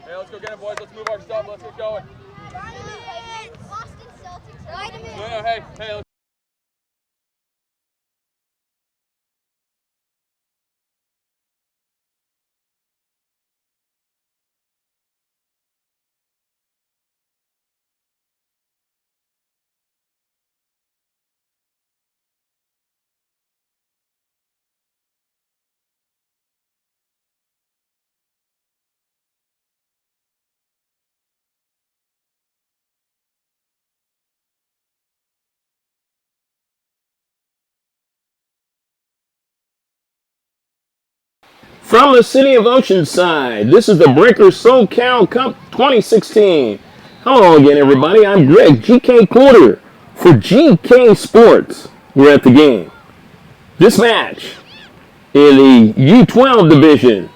Hey, let's go get him, boys. Let's move our stuff. Let's get going. No, hey, let's From the city of Oceanside, this is the BREAKERS SO.CAL CUP 2016. Hello again, everybody. I'm Greg, GK Porter for GK Sports. We're at the game. This match in the U12 division,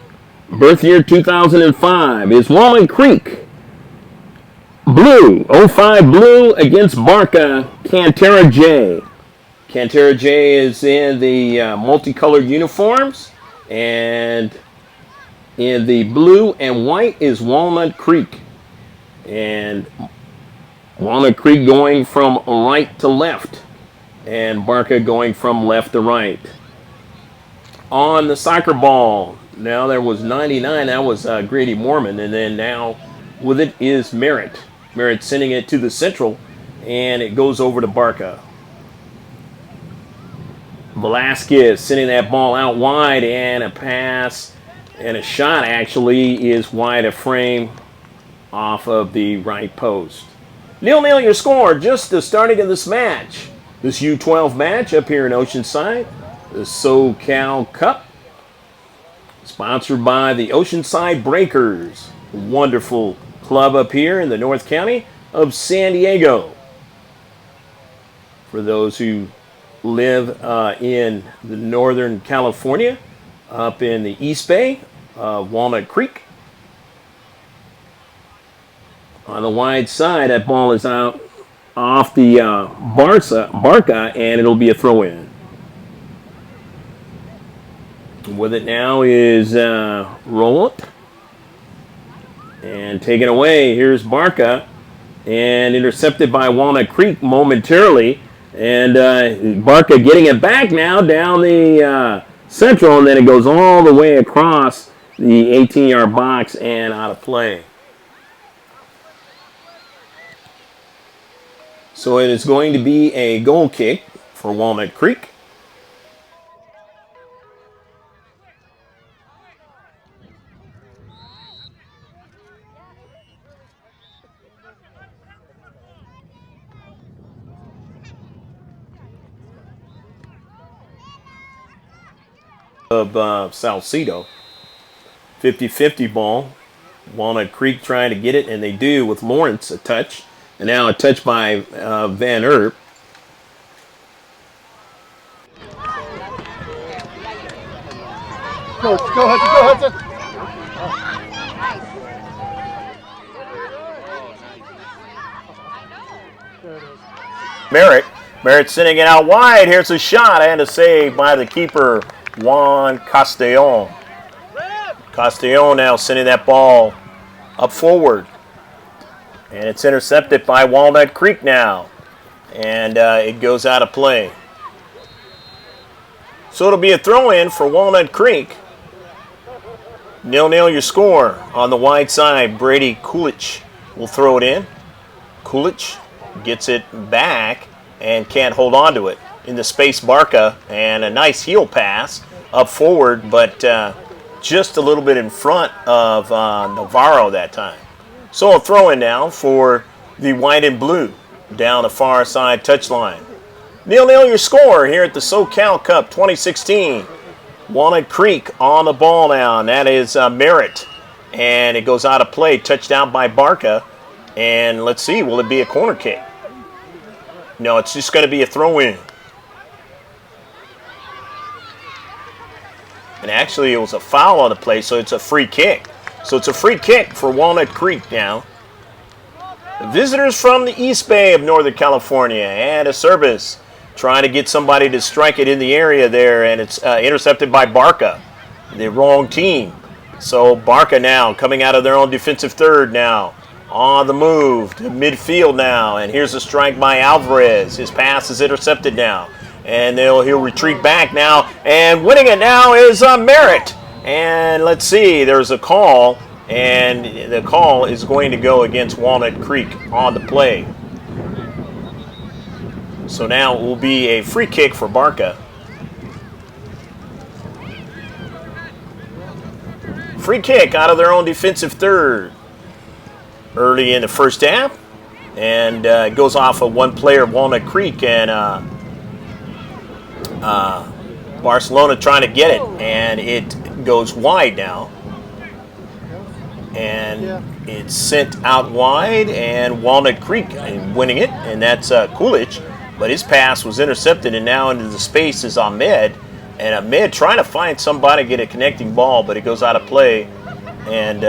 birth year 2005, is Walnut Creek Blue, 05 Blue against Barca Cantera J. Cantera J is in the multicolored uniforms. And in the blue and white is Walnut Creek. And Walnut Creek going from right to left. And Barca going from left to right. On the soccer ball, now there was 99. That was Grady Mormon. And then now with it is Merritt. Merritt sending it to the central. And it goes over to Barca. Velasquez sending that ball out wide, and a pass and a shot actually is wide of frame off of the right post. 0-0 your score, just the starting of this match. This U12 match up here in Oceanside, the SoCal Cup, sponsored by the Oceanside Breakers, wonderful club up here in the North County of San Diego. For those who live in the Northern California, up in the East Bay, Walnut Creek. On the wide side, that ball is out off the Barca, and it'll be a throw-in. With it now is Walnut, and taken away. Here's Barca, and intercepted by Walnut Creek momentarily. And Barca getting it back now down the central, and then it goes all the way across the 18-yard box and out of play. So it is going to be a goal kick for Walnut Creek. Of Salcedo. 50-50 ball. Walnut Creek trying to get it, and they do with Lawrence a touch. And now a touch by Van Erp. Go Hudson. Merritt sending it out wide. Here's a shot and a save by the keeper, Juan Castellon. Castellon now sending that ball up forward. And it's intercepted by Walnut Creek now. And it goes out of play. So it'll be a throw-in for Walnut Creek. 0-0 your score. On the wide side, Brady Kulich will throw it in. Kulich gets it back and can't hold on to it. In the space, Barca, and a nice heel pass up forward, but just a little bit in front of Navarro that time. So a throw-in now for the white and blue down the far side touchline. 0-0 your score here at the SoCal Cup 2016. Walnut Creek on the ball now, and that is Merritt. And it goes out of play, touchdown by Barca. And let's see, will it be a corner kick? No, it's just going to be a throw-in. And actually, it was a foul on the play, so it's a free kick. So it's a free kick for Walnut Creek now. The visitors from the East Bay of Northern California, and a service trying to get somebody to strike it in the area there, and it's intercepted by Barca, the wrong team. So Barca now coming out of their own defensive third now. On the move to midfield now, and here's a strike by Alvarez. His pass is intercepted now, and he'll retreat back now, and winning it now is Merritt. And let's see, there's a call, and the call is going to go against Walnut Creek on the play. So now it will be a free kick for Barca. Free kick out of their own defensive third. Early in the first half, and it goes off of one player of Walnut Creek, and Barcelona trying to get it, and it goes wide now, and it's sent out wide, and Walnut Creek winning it, and that's Coolidge, but his pass was intercepted, and now into the space is Ahmed, and Ahmed trying to find somebody to get a connecting ball, but it goes out of play, and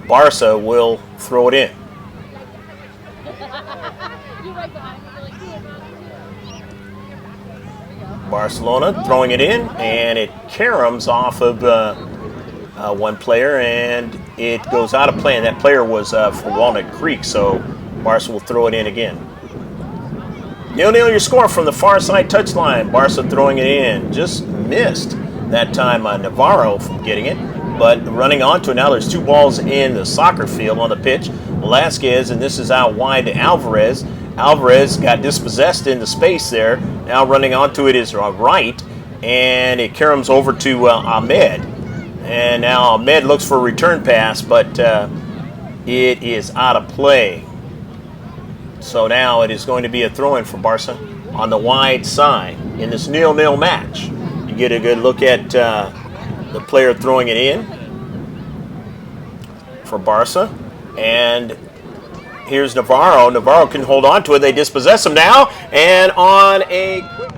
Barca will throw it in. Barcelona throwing it in, and it caroms off of one player, and it goes out of play, and that player was for Walnut Creek, so Barca will throw it in again. 0-0 your score from the far side touchline. Barca throwing it in. Just missed that time Navarro from getting it. But running onto it now, there's two balls in the soccer field on the pitch. Velasquez, and this is out wide to Alvarez. Alvarez got dispossessed in the space there. Now running onto it is right, and it caroms over to Ahmed. And now Ahmed looks for a return pass, but it is out of play. So now it is going to be a throw-in for Barca on the wide side in this 0-0 match. You get a good look at the player throwing it in for Barca, and here's Navarro. Navarro can hold on to it. They dispossess him now, and on a quick...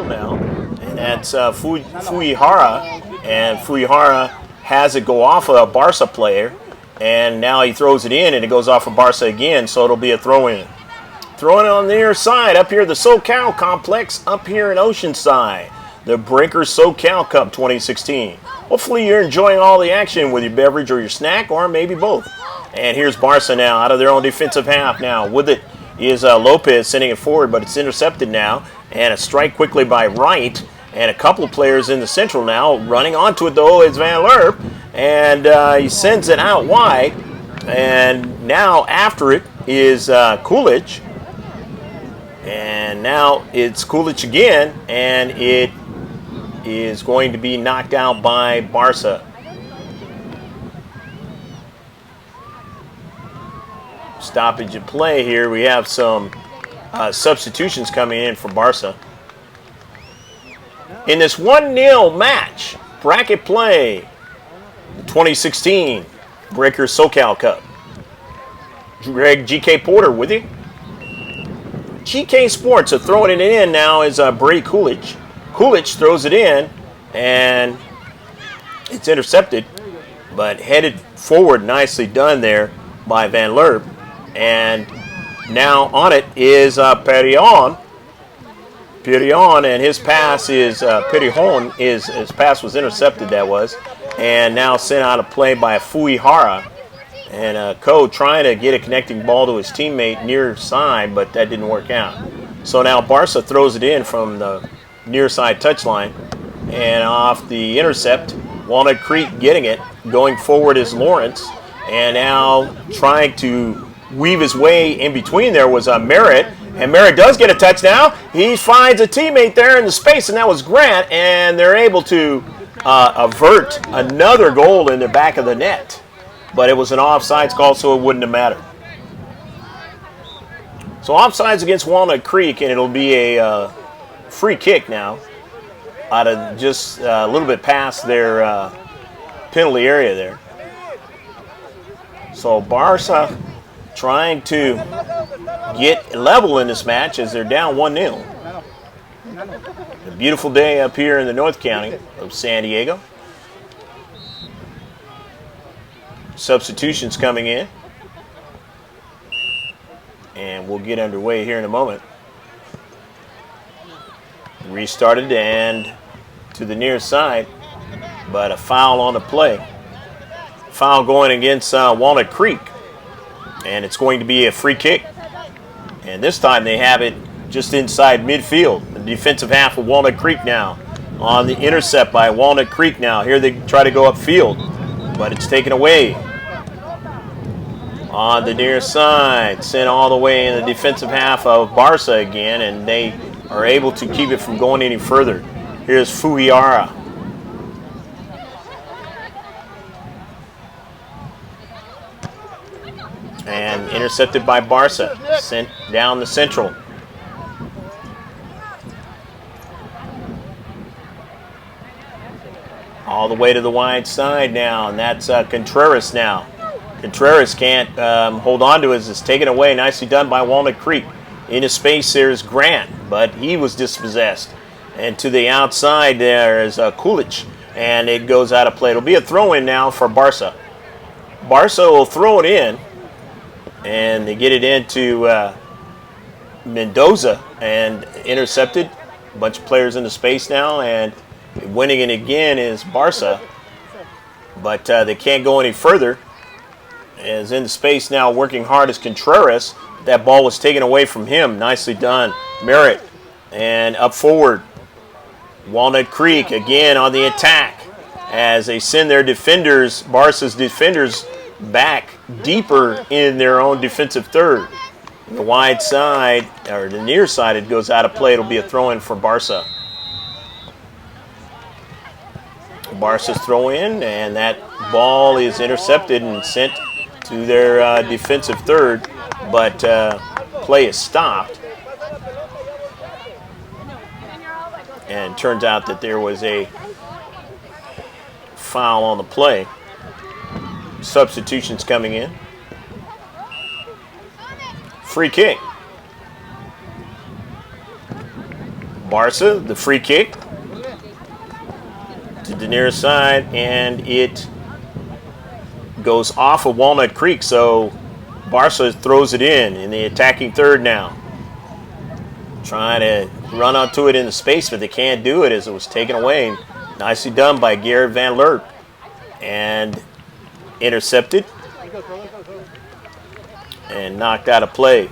Now, and that's Fuihara, and Fuihara has it go off of a Barca player, and now he throws it in, and it goes off of Barca again, so it'll be a throw-in. Throwing it on the near side, up here the Socal complex, up here in Oceanside, the BREAKERS SO.CAL CUP 2016. Hopefully you're enjoying all the action with your beverage or your snack, or maybe both. And here's Barca now, out of their own defensive half now. With it is Lopez sending it forward, but it's intercepted now. And a strike quickly by Wright, and a couple of players in the central now. Running onto it, though, is Van Lerp, and he sends it out wide. And now after it is Coolidge. And now it's Coolidge again, and it is going to be knocked out by Barca. Stoppage of play here. We have some substitutions coming in for Barca. In this 1-0 match, bracket play, 2016 BREAKERS SO.CAL Cup. Greg GK Porter with you. GK Sports are throwing it in now is Brady Coolidge. Coolidge throws it in, and it's intercepted, but headed forward, nicely done there by Van Lerp. And now on it is Perillon. Perillon, and his pass is Perillon. His pass was intercepted. That was, and now sent out of play by Fuihara. And Ko trying to get a connecting ball to his teammate near side, but that didn't work out. So now Barca throws it in from the near side touchline, and off the intercept, Walnut Creek getting it. Going forward is Lawrence, and now trying to weave his way in between there was Merritt, and Merritt does get a touch now. He finds a teammate there in the space, and that was Grant, and they're able to avert another goal in the back of the net. But it was an offsides call, so it wouldn't have mattered. So offsides against Walnut Creek, and it'll be a free kick now out of just a little bit past their penalty area there. So Barca trying to get level in this match as they're down 1-0. A beautiful day up here in the North County of San Diego. Substitutions coming in. And we'll get underway here in a moment. Restarted and to the near side, but a foul on the play. Foul going against Walnut Creek, and it's going to be a free kick. And this time they have it just inside midfield. The defensive half of Walnut Creek now on the intercept by Walnut Creek now. Here they try to go upfield, but it's taken away. On the near side, sent all the way in the defensive half of Barca again, and they are able to keep it from going any further. Here's Fujiara. And intercepted by Barca, sent down the central. All the way to the wide side now, and that's Contreras now. Contreras can't hold on to it as it's taken away. Nicely done by Walnut Creek. In his space there is Grant, but he was dispossessed. And to the outside there is Kulich, and it goes out of play. It'll be a throw-in now for Barca. Barca will throw it in, and they get it into Mendoza, and intercepted. A bunch of players in the space now, and winning it again is Barca. But they can't go any further. Is in the space now, working hard as Contreras. That ball was taken away from him. Nicely done, Merritt. And up forward, Walnut Creek again on the attack as they send their defenders, Barca's defenders, back deeper in their own defensive third. The wide side, or the near side, it goes out of play. It'll be a throw-in for Barca. Barca's throw-in, and that ball is intercepted and sent to their defensive third, but play is stopped. And it turns out that there was a foul on the play. Substitutions coming in. Free kick. Barca, the free kick to the near side, and it goes off of Walnut Creek, so Barca throws it in the attacking third now. Trying to run onto it in the space, but they can't do it as it was taken away. Nicely done by Garrett Van Lerk. And intercepted and knocked out of play.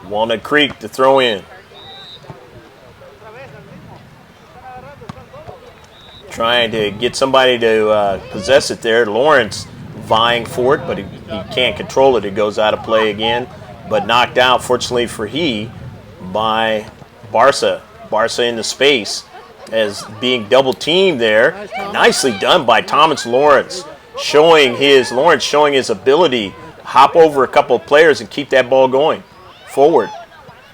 Walnut Creek to throw in. Trying to get somebody to possess it there. Lawrence vying for it, but he can't control it. It goes out of play again, but knocked out, fortunately for by Barca. Barca in the space as being double teamed there. Nicely done by Thomas Lawrence, showing his ability to hop over a couple of players and keep that ball going forward.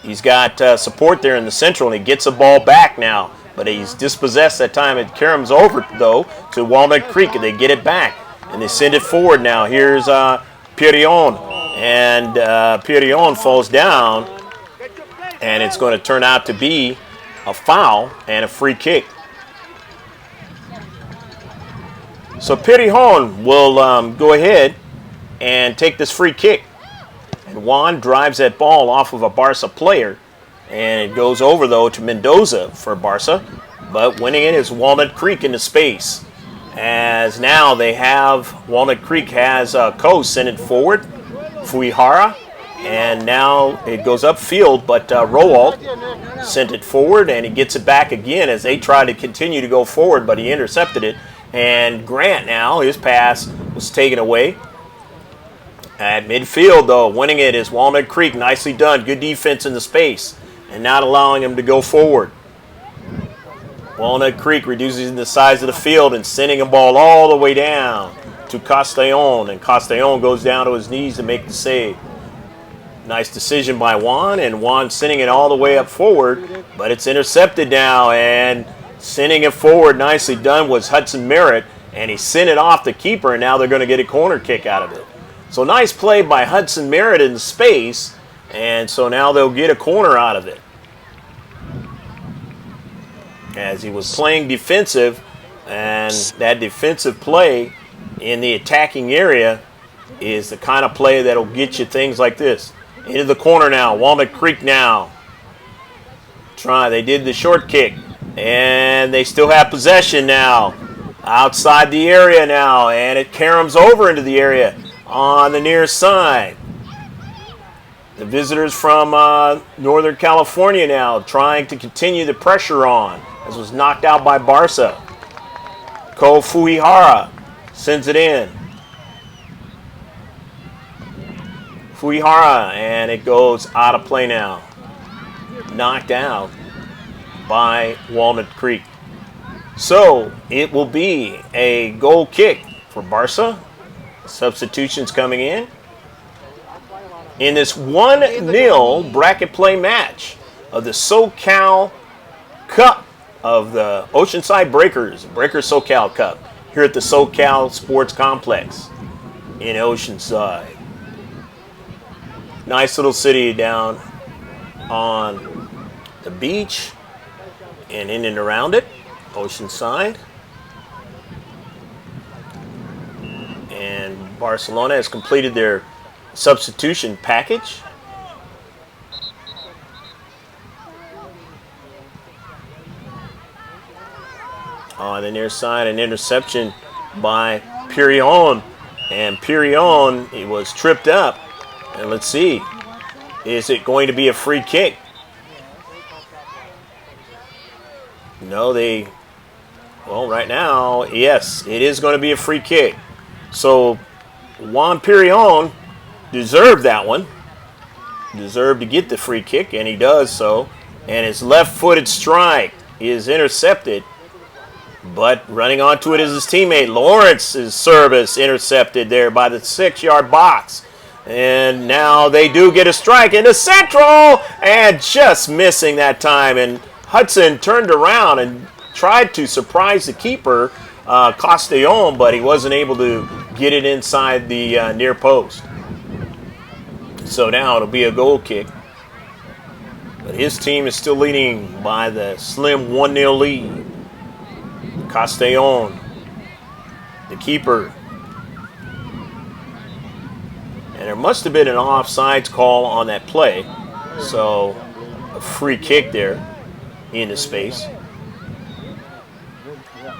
He's got support there in the central, and he gets the ball back now. But he's dispossessed that time. It caroms over, though, to Walnut Creek, and they get it back. And they send it forward now. Here's Pirion. And Pirion falls down. And it's going to turn out to be a foul and a free kick. So Pirion will go ahead and take this free kick. And Juan drives that ball off of a Barca player. And it goes over, though, to Mendoza for Barca. But winning it is Walnut Creek into space. As now they have, Walnut Creek has Ko send it forward. Fuihara. And now it goes upfield, but Rowalt sent it forward, and he gets it back again as they try to continue to go forward, but he intercepted it. And Grant now, his pass was taken away. At midfield, though, winning it is Walnut Creek. Nicely done. Good defense in the space. And not allowing him to go forward. Walnut Creek reducing the size of the field and sending a ball all the way down to Castellon. And Castellon goes down to his knees to make the save. Nice decision by Juan, and Juan sending it all the way up forward, but it's intercepted now, and sending it forward, nicely done, was Hudson Merritt, and he sent it off the keeper, and now they're going to get a corner kick out of it. So nice play by Hudson Merritt in space, and so now they'll get a corner out of it. As he was playing defensive, and that defensive play in the attacking area is the kind of play that'll get you things like this. Into the corner now, Walnut Creek now. They did the short kick, and they still have possession now. Outside the area now, and it caroms over into the area on the near side. The visitors from Northern California now trying to continue the pressure on. This was knocked out by Barca. Ko Fuihara sends it in. Fuihara, and it goes out of play now. Knocked out by Walnut Creek. So it will be a goal kick for Barca. Substitutions coming in this 1-0 bracket play match of the Socal Cup of the Oceanside Breakers SoCal Cup here at the Socal Sports Complex in Oceanside. Nice little city down on the beach and in and around it, Oceanside. And Barcelona has completed their substitution package. On the near side, an interception by Pirion. And Pirion, he was tripped up. And let's see, is it going to be a free kick? No, well, right now, yes, it is going to be a free kick. So Juan Pirion deserved that one. Deserved to get the free kick, and he does so. And his left-footed strike is intercepted. But running onto it is his teammate. Lawrence's service intercepted there by the 6-yard box. And now they do get a strike into central, and just missing that time. And Hudson turned around and tried to surprise the keeper, Castellon, but he wasn't able to get it inside the near post. So now it'll be a goal kick. But his team is still leading by the slim 1-0 lead. Castellon, the keeper. And there must have been an offsides call on that play. So a free kick there into space.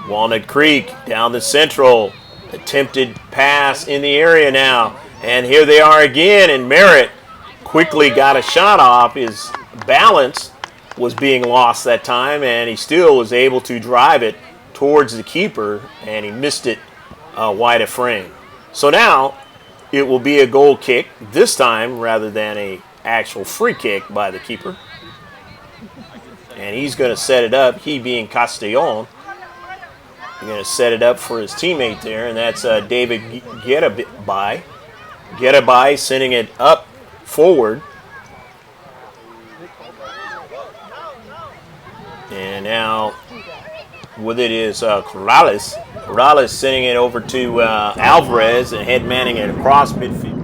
Walnut Creek down the central. Attempted pass in the area now. And here they are again. And Merritt quickly got a shot off. His balance was being lost that time. And he still was able to drive it towards the keeper. And he missed it wide of frame. So now it will be a goal kick this time rather than an actual free kick by the keeper. And he's going to set it up, he being Castellon. He's going to set it up for his teammate there, and that's David Getabay. Getabay sending it up forward. And now with it is Corrales. Corrales sending it over to Alvarez and head manning it across midfield.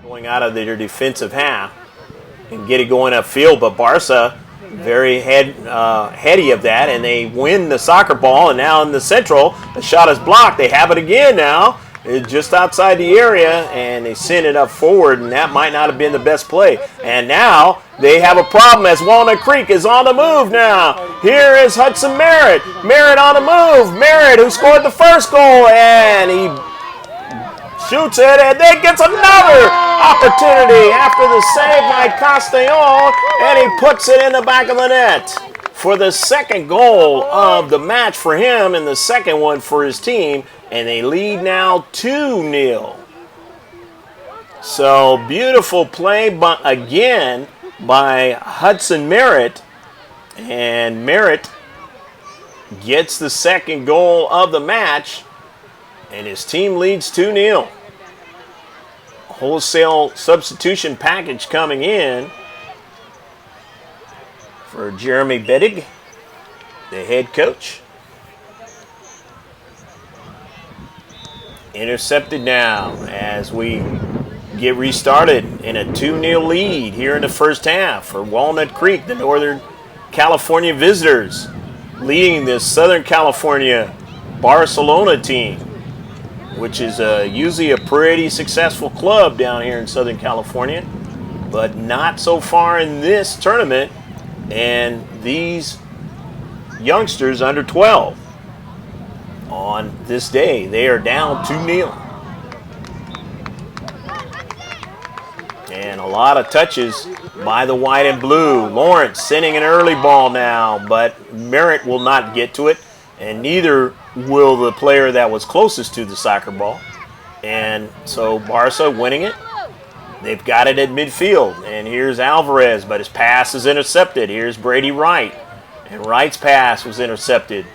Going out of their defensive half and get it going upfield, but Barca very heady of that, and they win the soccer ball. And now in the central, the shot is blocked. They have it again now. It's just outside the area, and they send it up forward, and that might not have been the best play. And now they have a problem as Walnut Creek is on the move now. Here is Hudson Merritt. Merritt on the move. Merritt, who scored the first goal, and he shoots it, and then gets another opportunity after the save by Castellon, and he puts it in the back of the net for the second goal of the match for him and the second one for his team. and they lead now 2-0. So beautiful play again by Hudson Merritt, and Merritt gets the second goal of the match, and his team leads 2-0. Wholesale substitution package coming in for Jeremy Bettig, the head coach. Intercepted now as we get restarted in a 2-0 lead here in the first half for Walnut Creek, the Northern California visitors, leading this Southern California Barcelona team, which is usually a pretty successful club down here in Southern California, but not so far in this tournament. And these youngsters under 12, on this day, they are down 2-0. And a lot of touches by the white and blue. Lawrence sending an early ball now, but Merritt will not get to it, and neither will the player that was closest to the soccer ball. And so Barca winning it. They've got it at midfield, and here's Alvarez, but his pass is intercepted. Here's Brady Wright, and Wright's pass was intercepted.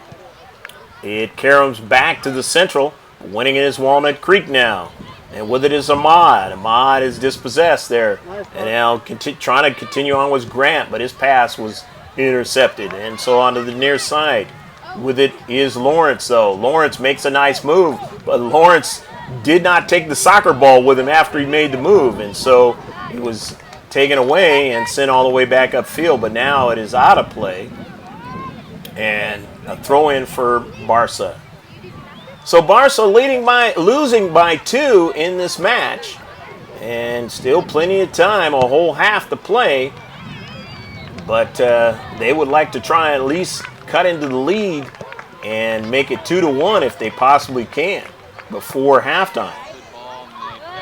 It caroms back to the central. Winning it is Walnut Creek now. And with it is Ahmad. Ahmad is dispossessed there. And now trying to continue on was Grant, but his pass was intercepted. And so on to the near side. With it is Lawrence, though. Lawrence makes a nice move, but Lawrence did not take the soccer ball with him after he made the move. And so it was taken away and sent all the way back upfield. But now it is out of play. And a throw-in for Barca. So Barca losing by 2 in this match, and still plenty of time, a whole half to play. But they would like to try at least cut into the lead and make it 2-1 if they possibly can before halftime,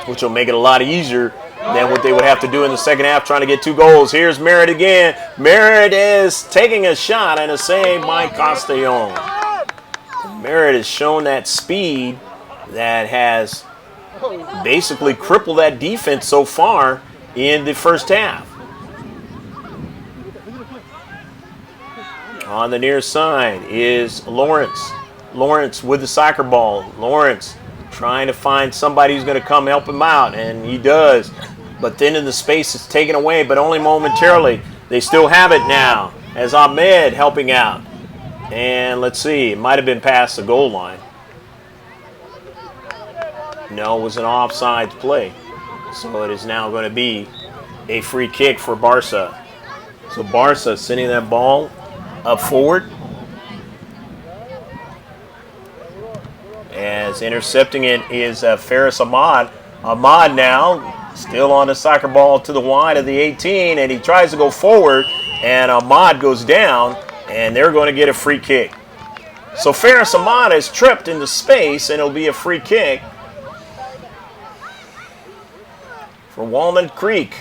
which will make it a lot easier than what they would have to do in the second half, trying to get 2 goals. Here's Merritt again. Merritt is taking a shot and a save by Castellon. Merritt has shown that speed that has basically crippled that defense so far in the first half. On the near side is Lawrence. Lawrence with the soccer ball. Lawrence trying to find somebody who's going to come help him out, and he does. But then in the space is taken away, but only momentarily. They still have it now as Ahmed helping out. And let's see, it might have been past the goal line. No, it was an offside play. So it is now going to be a free kick for Barca. So Barca sending that ball up forward. As intercepting it is Faris Ahmad. Ahmad now still on the soccer ball to the wide of the 18, and he tries to go forward, and Ahmad goes down, and they're going to get a free kick. So Faris Ahmad is tripped into space, and it'll be a free kick for Walnut Creek.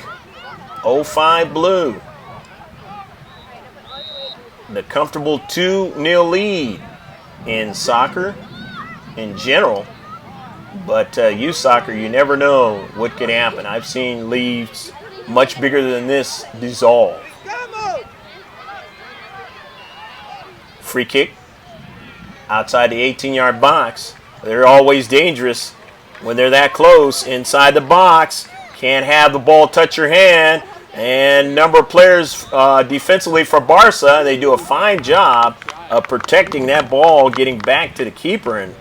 05 Blue. The comfortable 2-0 lead in soccer in general. But youth soccer, you never know what could happen. I've seen leagues much bigger than this dissolve. Free kick outside the 18-yard box. They're always dangerous when they're that close inside the box. Can't have the ball touch your hand. And number of players defensively for Barca, they do a fine job of protecting that ball, getting back to the keeper. And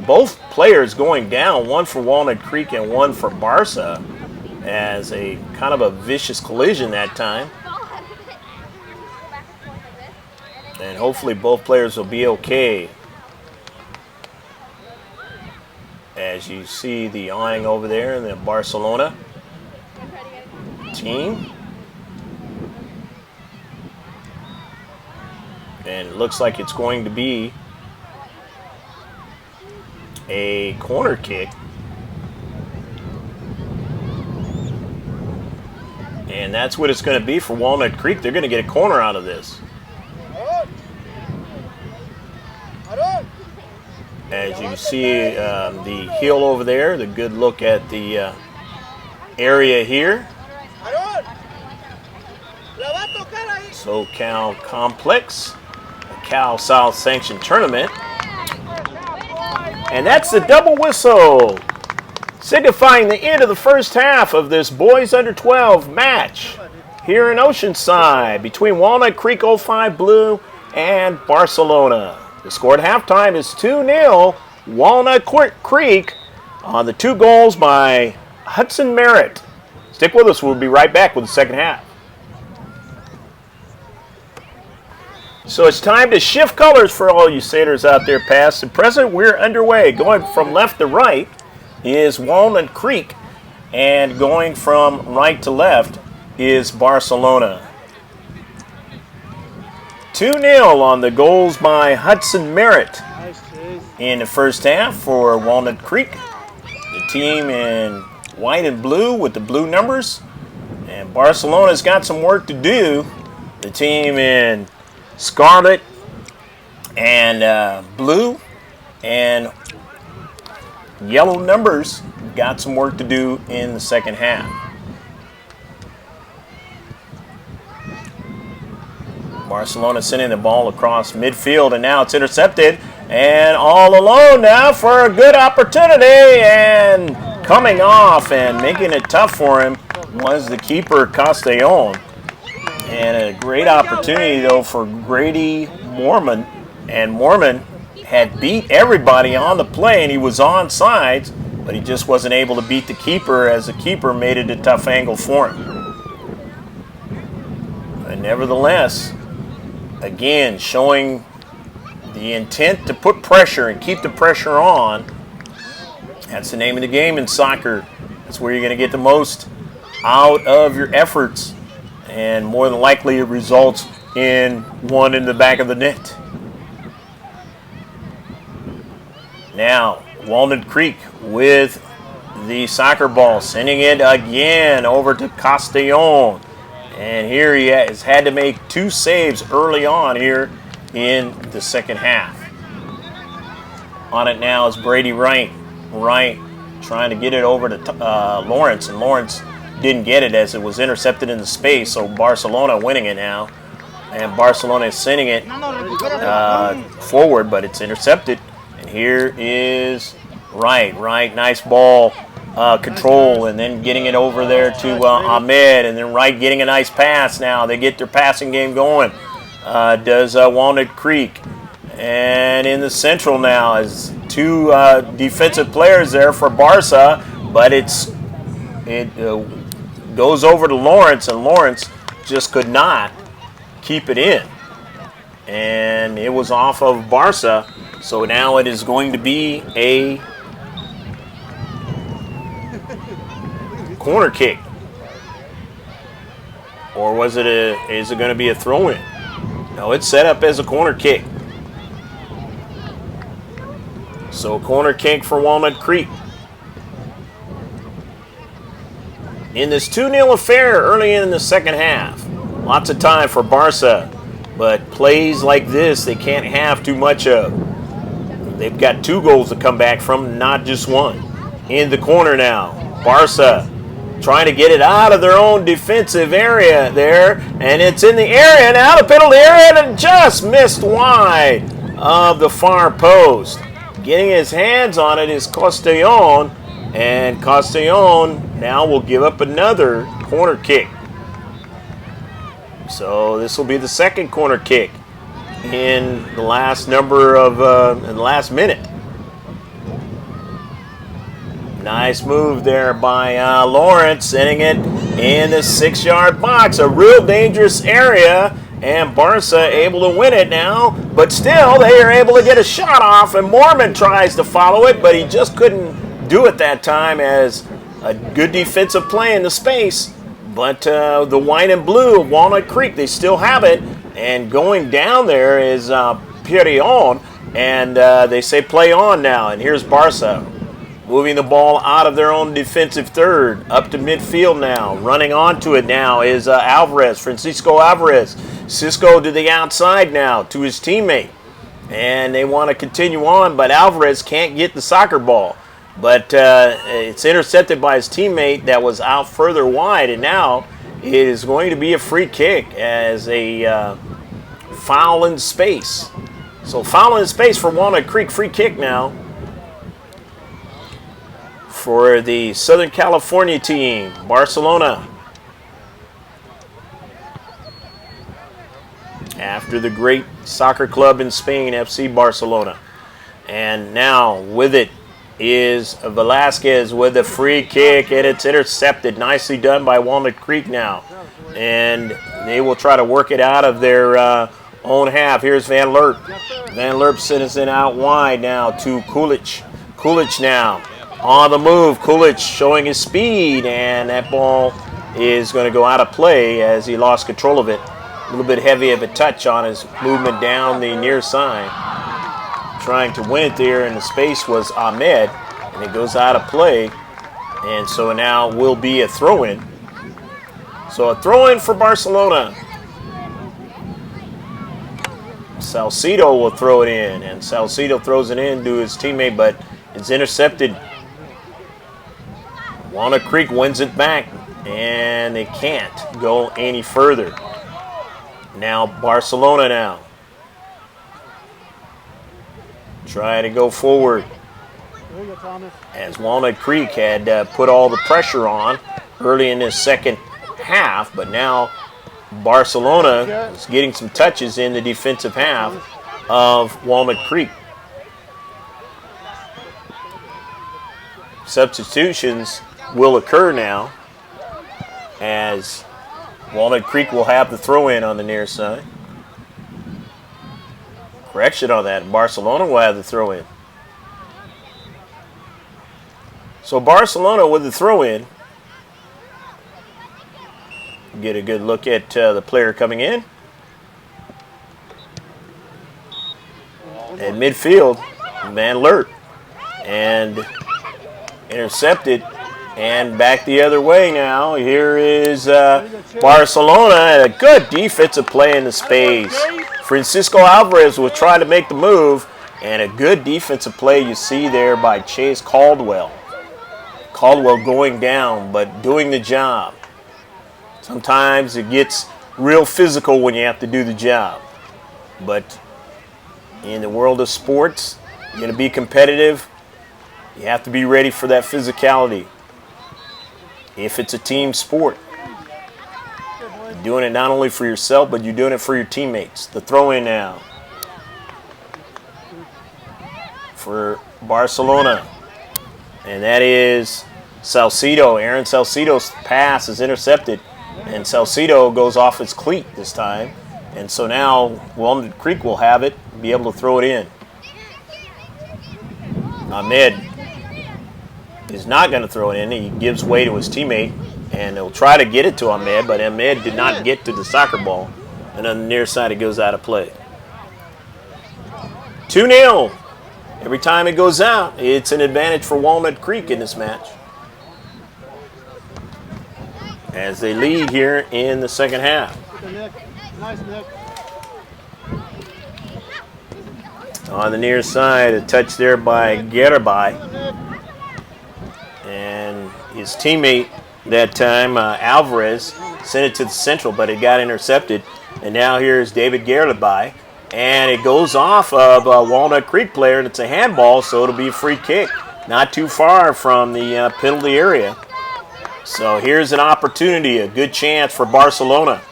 both players going down, one for Walnut Creek and one for Barca, as a kind of a vicious collision that time. And hopefully both players will be okay. As you see the awning over there in the Barcelona team. And it looks like it's going to be a corner kick. And that's what it's going to be for Walnut Creek. They're going to get a corner out of this. As As you see the hill over there, the good look at the area here. Socal Complex, a Cal South sanctioned tournament. And that's the double whistle, signifying the end of the first half of this boys under 12 match here in Oceanside between Walnut Creek 05 Blue and Barcelona. The score at halftime is 2-0 Walnut Creek on the 2 goals by Hudson Merritt. Stick with us. We'll be right back with the second half. So it's time to shift colors for all you satyrs out there past and present. We're underway. Going from left to right is Walnut Creek, and going from right to left is Barcelona. 2-0 on the goals by Hudson Merritt in the first half for Walnut Creek. The team in white and blue with the blue numbers. And Barcelona's got some work to do. The team in scarlet and blue and yellow numbers got some work to do in the second half. Barcelona sending the ball across midfield, and now it's intercepted, and all alone now for a good opportunity, and coming off and making it tough for him was the keeper Castellon. And a great opportunity, though, for Grady Mormon. And Mormon had beat everybody on the play, and he was onside, but he just wasn't able to beat the keeper, as the keeper made it a tough angle for him. But nevertheless, again, showing the intent to put pressure and keep the pressure on. That's the name of the game in soccer. That's where you're going to get the most out of your efforts. And more than likely it results in one in the back of the net. Now, Walnut Creek with the soccer ball, sending it again over to Castellon. And here he has had to make 2 saves early on here in the second half. On it now is Brady Wright. Wright trying to get it over to Lawrence, and Lawrence didn't get it as it was intercepted in the space, so Barcelona winning it now. And Barcelona is sending it forward, but it's intercepted. And here is Wright. Wright, nice ball control, and then getting it over there to Ahmed, and then Wright getting a nice pass now. They get their passing game going. Does Walnut Creek. And in the central now is 2 defensive players there for Barca, but it goes over to Lawrence, and Lawrence just could not keep it in. And it was off of Barca, so now it is going to be a corner kick. Or is it going to be a throw-in? No, it's set up as a corner kick. So corner kick for Walnut Creek. In this 2-0 affair early in the second half. Lots of time for Barca, but plays like this they can't have too much of. They've got 2 goals to come back from, not just 1. In the corner now, Barca trying to get it out of their own defensive area there, and it's in the area now, the penalty area, and it just missed wide of the far post. Getting his hands on it is Castellon, and Castellon now will give up another corner kick. So this will be the second corner kick in the last number of in the last minute. Nice move there by Lawrence, sending it in the 6-yard box. A real dangerous area, and Barca able to win it now. But still, they are able to get a shot off, and Mormon tries to follow it, but he just couldn't do it that time, as a good defensive play in the space. But the white and blue of Walnut Creek, they still have it. And going down there is Perion, and they say play on now. And here's Barca moving the ball out of their own defensive third, up to midfield now. Running onto it now is Francisco Alvarez. Cisco to the outside now to his teammate. And they want to continue on, but Alvarez can't get the soccer ball. But it's intercepted by his teammate that was out further wide, and now it is going to be a free kick as a foul in space. So foul in space for Walnut Creek, free kick now for the Southern California team, Barcelona. After the great soccer club in Spain, FC Barcelona. And now with it is Velasquez with a free kick, and it's intercepted. Nicely done by Walnut Creek now. And they will try to work it out of their own half. Here's Van Lerp. Van Lerp sends it out wide now to Kulich. Kulich now on the move. Kulich showing his speed, and that ball is going to go out of play as he lost control of it. A little bit heavy of a touch on his movement down the near side. Trying to win it there, and the space was Ahmed, and it goes out of play. And so now will be a throw-in. So a throw-in for Barcelona. Salcido will throw it in, and Salcido throws it in to his teammate, but it's intercepted. Walnut Creek wins it back, and they can't go any further. Now Barcelona now. Trying to go forward. As Walnut Creek had put all the pressure on early in this second half, but now Barcelona is getting some touches in the defensive half of Walnut Creek. Substitutions will occur now as Walnut Creek will have the throw-in on the near side. Correction on that. Barcelona will have the throw-in. So Barcelona with the throw-in. Get a good look at the player coming in. At midfield, Van Lerp. And intercepted. And back the other way now. Here is Barcelona. A good defensive play in the space. Francisco Alvarez will try to make the move. And a good defensive play you see there by Chase Caldwell. Caldwell going down, but doing the job. Sometimes it gets real physical when you have to do the job. But in the world of sports, you're going to be competitive. You have to be ready for that physicality. If it's a team sport, you're doing it not only for yourself, but you're doing it for your teammates. The throw-in now for Barcelona. And that is Salcido. Aaron Salcido's pass is intercepted. And Salcido goes off his cleat this time. And so now Walnut Creek will have it, be able to throw it in. Ahmed is not going to throw it in. He gives way to his teammate, and he'll try to get it to Ahmed, but Ahmed did not get to the soccer ball. And on the near side, it goes out of play. 2-0. Every time it goes out, it's an advantage for Walnut Creek in this match, as they lead here in the second half. On the near side, a touch there by Gerabai. And his teammate that time, Alvarez, sent it to the central, but it got intercepted. And now here's David Gerabai. And it goes off of a Walnut Creek player, and it's a handball, so it'll be a free kick. Not too far from the penalty area. So here's an opportunity, a good chance for Barcelona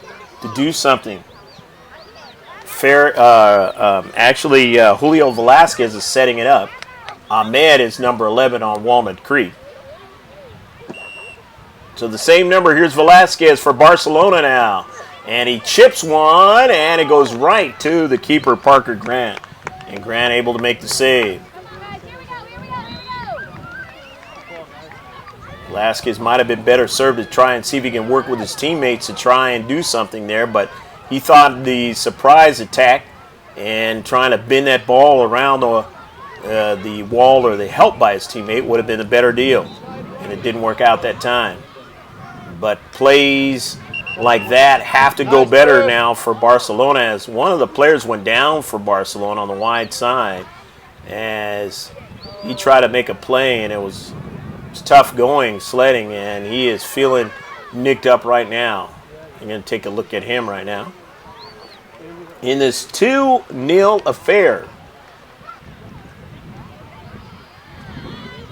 to do something. Actually, Julio Velasquez is setting it up. Ahmed is number 11 on Walnut Creek. So the same number, here's Velasquez for Barcelona now. And he chips one, and it goes right to the keeper, Parker Grant. And Grant able to make the save. Velasquez might have been better served to try and see if he can work with his teammates to try and do something there, but he thought the surprise attack and trying to bend that ball around the wall or the help by his teammate would have been a better deal, and it didn't work out that time. But plays like that have to go better now for Barcelona, as one of the players went down for Barcelona on the wide side as he tried to make a play, and it was tough going, sledding, and he is feeling nicked up right now. I'm going to take a look at him right now. In this 2-0 affair.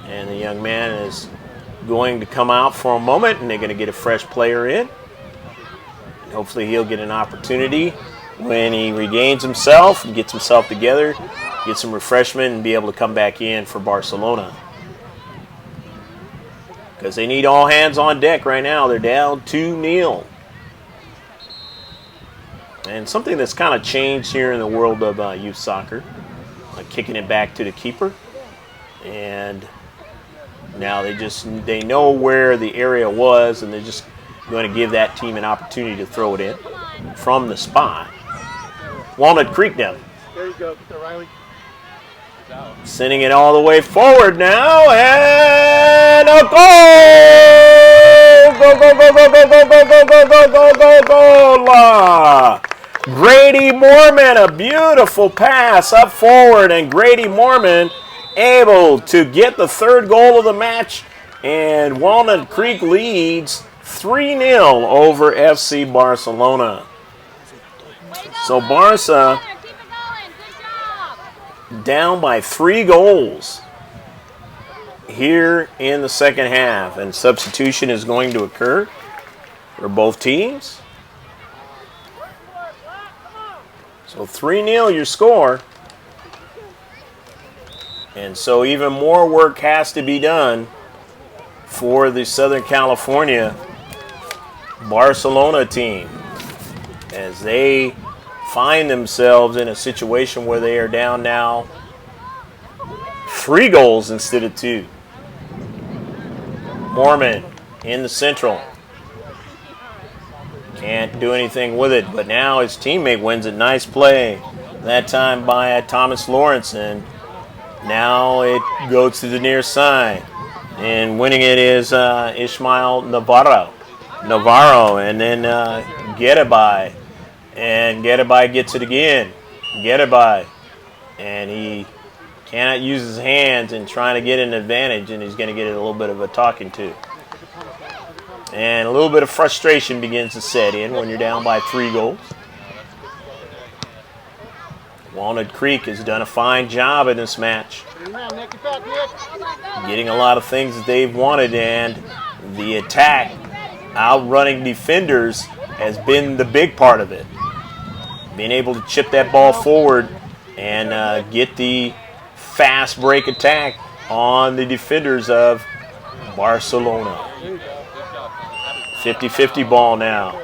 And the young man is going to come out for a moment, and they're going to get a fresh player in. And hopefully he'll get an opportunity when he regains himself and gets himself together, get some refreshment, and be able to come back in for Barcelona. Because they need all hands on deck right now. They're down 2-0. And something that's kind of changed here in the world of youth soccer, like kicking it back to the keeper. And now they know where the area was, and they're just going to give that team an opportunity to throw it in from the spot. Walnut Creek now. There you go, Riley. Sending it all the way forward now, and a goal! Go, go, go, go, go, go, go, go, go, go, go, go, go! Grady Moorman, a beautiful pass up forward, and Grady Moorman able to get the third goal of the match, and Walnut Creek leads 3-0 over FC Barcelona. So Barca down by 3 goals here in the second half, and substitution is going to occur for both teams. So 3-0 your score. And so even more work has to be done for the Southern California Barcelona team as they find themselves in a situation where they are down now 3 goals instead of 2. Moorman in the central. Can't do anything with it, but now his teammate wins it. Nice play. That time by Thomas Lawrence, and now it goes to the near side. And winning it is Ishmael Navarro, and then Getabay. And Getabay gets it again. Getabay. And he cannot use his hands and trying to get an advantage, and he's going to get a little bit of a talking to. And a little bit of frustration begins to set in when you're down by 3 goals. Walnut Creek has done a fine job in this match, getting a lot of things that they've wanted, and the attack, outrunning defenders, has been the big part of it. Being able to chip that ball forward and get the fast break attack on the defenders of Barcelona. 50-50 ball now,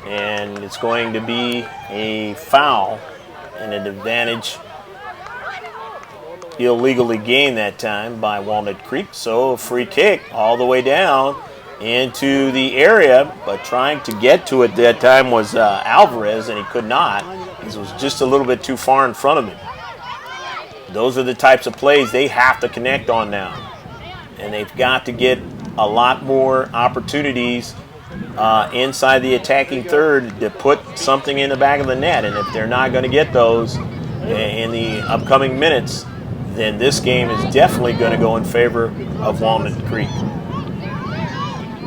and it's going to be a foul and an advantage illegally gained that time by Walnut Creek. So a free kick all the way down into the area, but trying to get to it that time was Alvarez, and he could not. He was just a little bit too far in front of him. Those are the types of plays they have to connect on now, and they've got to get a lot more opportunities inside the attacking third to put something in the back of the net. And if they're not going to get those in the upcoming minutes, then this game is definitely going to go in favor of Walnut Creek,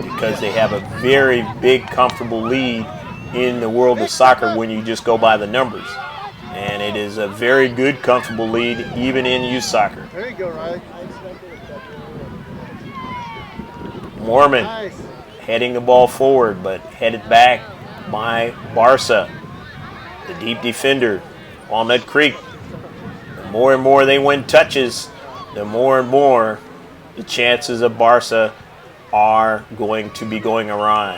because they have a very big, comfortable lead in the world of soccer when you just go by the numbers. And it is a very good, comfortable lead even in youth soccer. There you go, Riley. Moorman. Nice. Heading the ball forward, but headed back by Barca, the deep defender, Walnut Creek. The more and more they win touches, the more and more the chances of Barca are going to be going awry.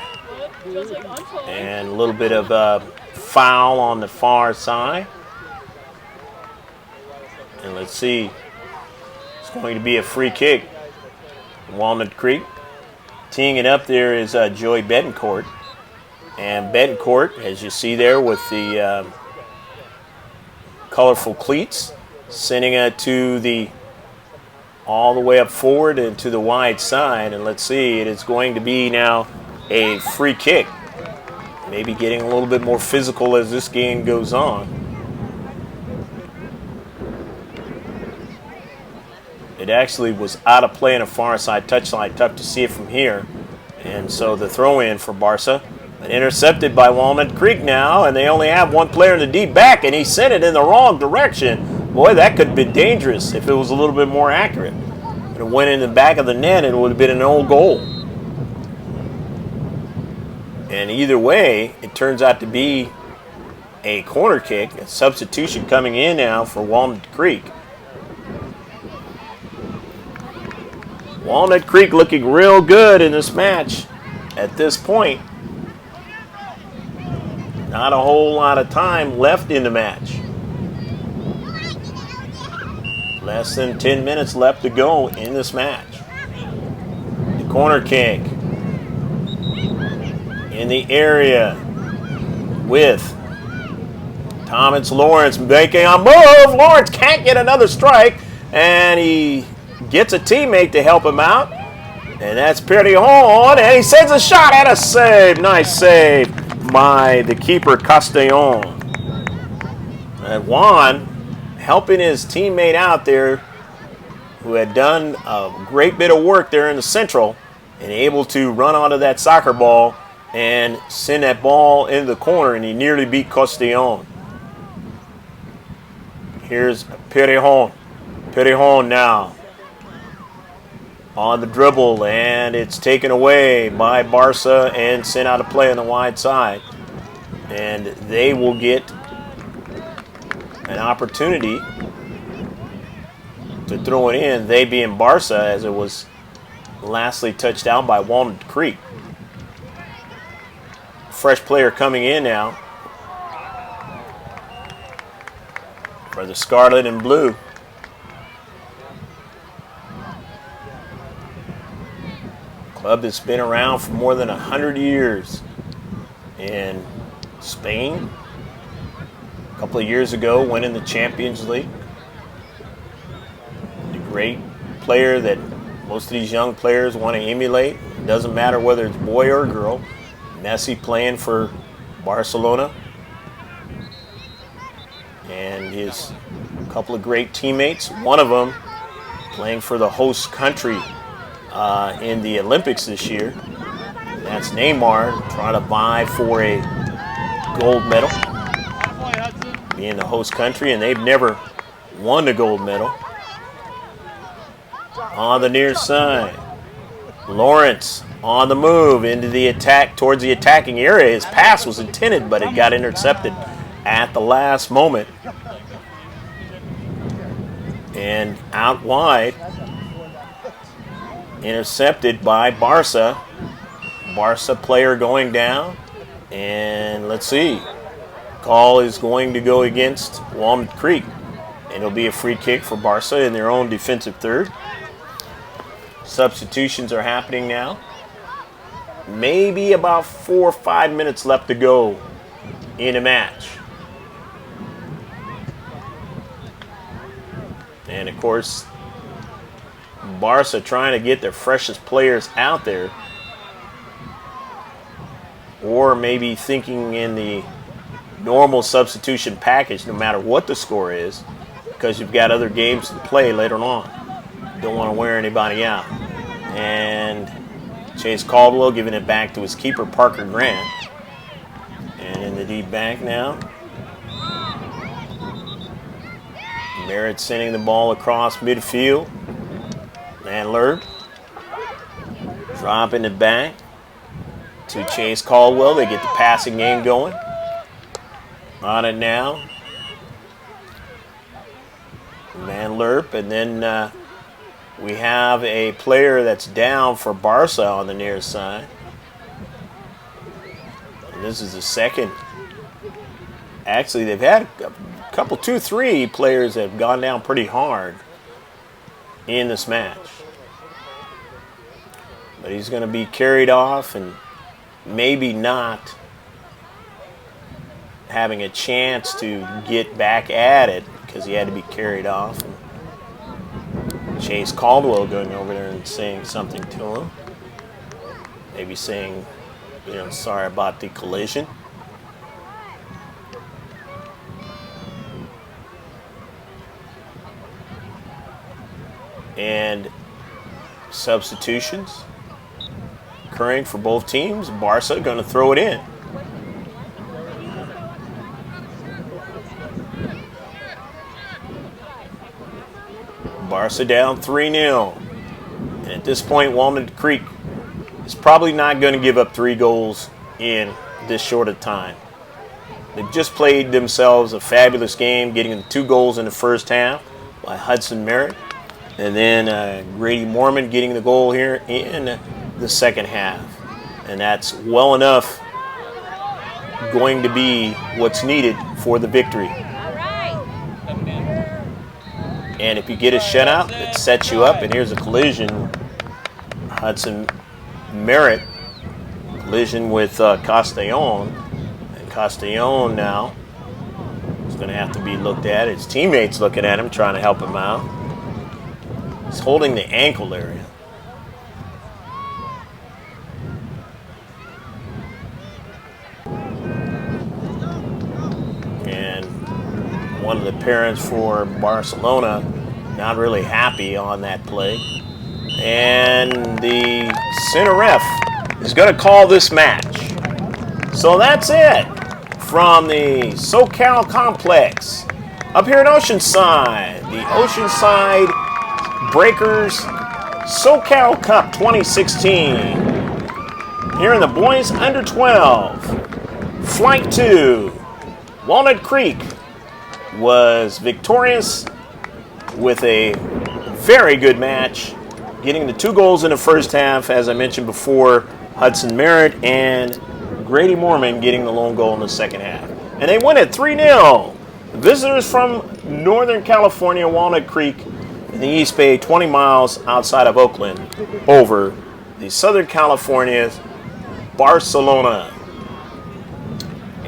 And a little bit of a foul on the far side. And let's see, it's going to be a free kick. Walnut Creek. Teeing it up there is Joey Betancourt. And Betancourt, as you see there with the colorful cleats, sending it to the all the way up forward and to the wide side. And let's see, it is going to be now a free kick. maybe getting a little bit more physical as this game goes on. It actually was out of play in a far side touchline. Tough to see it from here. And so the throw in for Barca. But intercepted by Walnut Creek now, and they only have one player in the deep back, and he sent it in the wrong direction. Boy, that could have been dangerous if it was a little bit more accurate. If it went in the back of the net, it would have been an old goal. And either way, it turns out to be a corner kick, a substitution coming in now for Walnut Creek. Walnut Creek looking real good in this match at this point. Not a whole lot of time left in the match. Less than 10 minutes left to go in this match. The corner kick in the area with Thomas Lawrence making a move. Lawrence can't get another strike, and he gets a teammate to help him out, and that's Perihon, and he sends a shot and a save. Nice save by the keeper, Castellon. And Juan helping his teammate out there, who had done a great bit of work there in the central, and able to run onto that soccer ball and send that ball into the corner, and he nearly beat Castellon. Here's Perihon. Perihon now on the dribble, and it's taken away by Barca and sent out of play on the wide side. And they will get an opportunity to throw it in, they being Barca, as it was lastly touched down by Walnut Creek. Fresh player coming in now for the Scarlet and Blue. Club that's been around for more than 100 years in Spain. A couple of years ago, went in the Champions League. A great player that most of these young players want to emulate. It doesn't matter whether it's boy or girl. Messi playing for Barcelona, and his couple of great teammates. One of them playing for the host country in the Olympics this year. That's Neymar, trying to vie for a gold medal, being the host country, and they've never won the gold medal. On the near side, Lawrence on the move into the attack, towards the attacking area. His pass was intended, but it got intercepted at the last moment. And out wide, intercepted by Barca. Barca player going down. And let's see. Call is going to go against Walnut Creek. And it'll be a free kick for Barca in their own defensive third. Substitutions are happening now. Maybe about 4 or 5 minutes left to go in a match. And of course, Barca trying to get their freshest players out there, or maybe thinking in the normal substitution package no matter what the score is, because you've got other games to play later on. Don't want to wear anybody out. And Chase Caldwell giving it back to his keeper, Parker Grant. And in the deep back now, Merritt sending the ball across midfield. Van Lerp dropping it back to Chase Caldwell. They get the passing game going. On it now, Van Lerp, and then we have a player that's down for Barca on the near side. And this is the second. Actually, they've had a couple, 2-3 players that have gone down pretty hard in this match. But he's going to be carried off and maybe not having a chance to get back at it because he had to be carried off. And Chase Caldwell going over there and saying something to him. Maybe saying, Sorry about the collision. And substitutions occurring for both teams. Barca going to throw it in. Barca down 3-0. And at this point, Walnut Creek is probably not going to give up 3 goals in this short of time. They've just played themselves a fabulous game, getting 2 goals in the first half by Hudson Merritt. And then Grady Mormon getting the goal here in the second half. And that's well enough going to be what's needed for the victory. And if you get a shutout, it sets you up. And here's a collision. Hudson Merritt collision with Castellon. And Castellon now is going to have to be looked at. His teammates looking at him, trying to help him out. He's holding the ankle area. And one of the parents for Barcelona not really happy on that play. And the center ref is going to call this match. So that's it from the Socal complex up here in Oceanside. The Oceanside BREAKERS SO.CAL CUP 2016. Here in the boys under 12. Flight 2. Walnut Creek was victorious with a very good match, getting the 2 goals in the first half, as I mentioned before, Hudson Merritt and Grady Mormon getting the lone goal in the second half. And they win it 3-0. The visitors from Northern California, Walnut Creek, in the East Bay, 20 miles outside of Oakland, over the Southern California's Barcelona.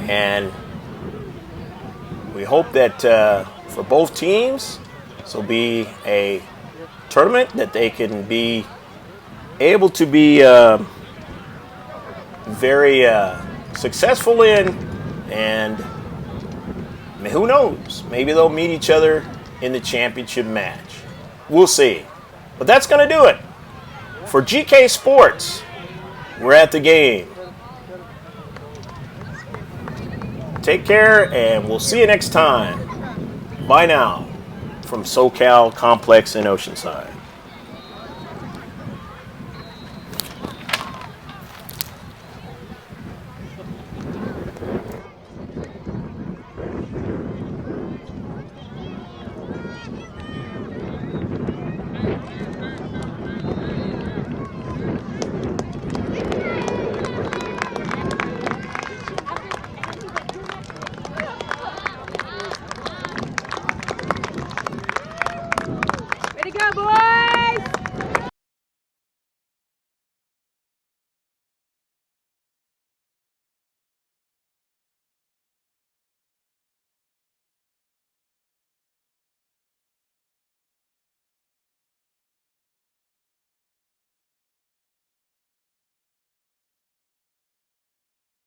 And we hope that for both teams, this will be a tournament that they can be able to be very successful in. And who knows, maybe they'll meet each other in the championship match. We'll see. But that's going to do it for GK Sports. We're at the game. Take care, and we'll see you next time. Bye now from Socal Complex in Oceanside.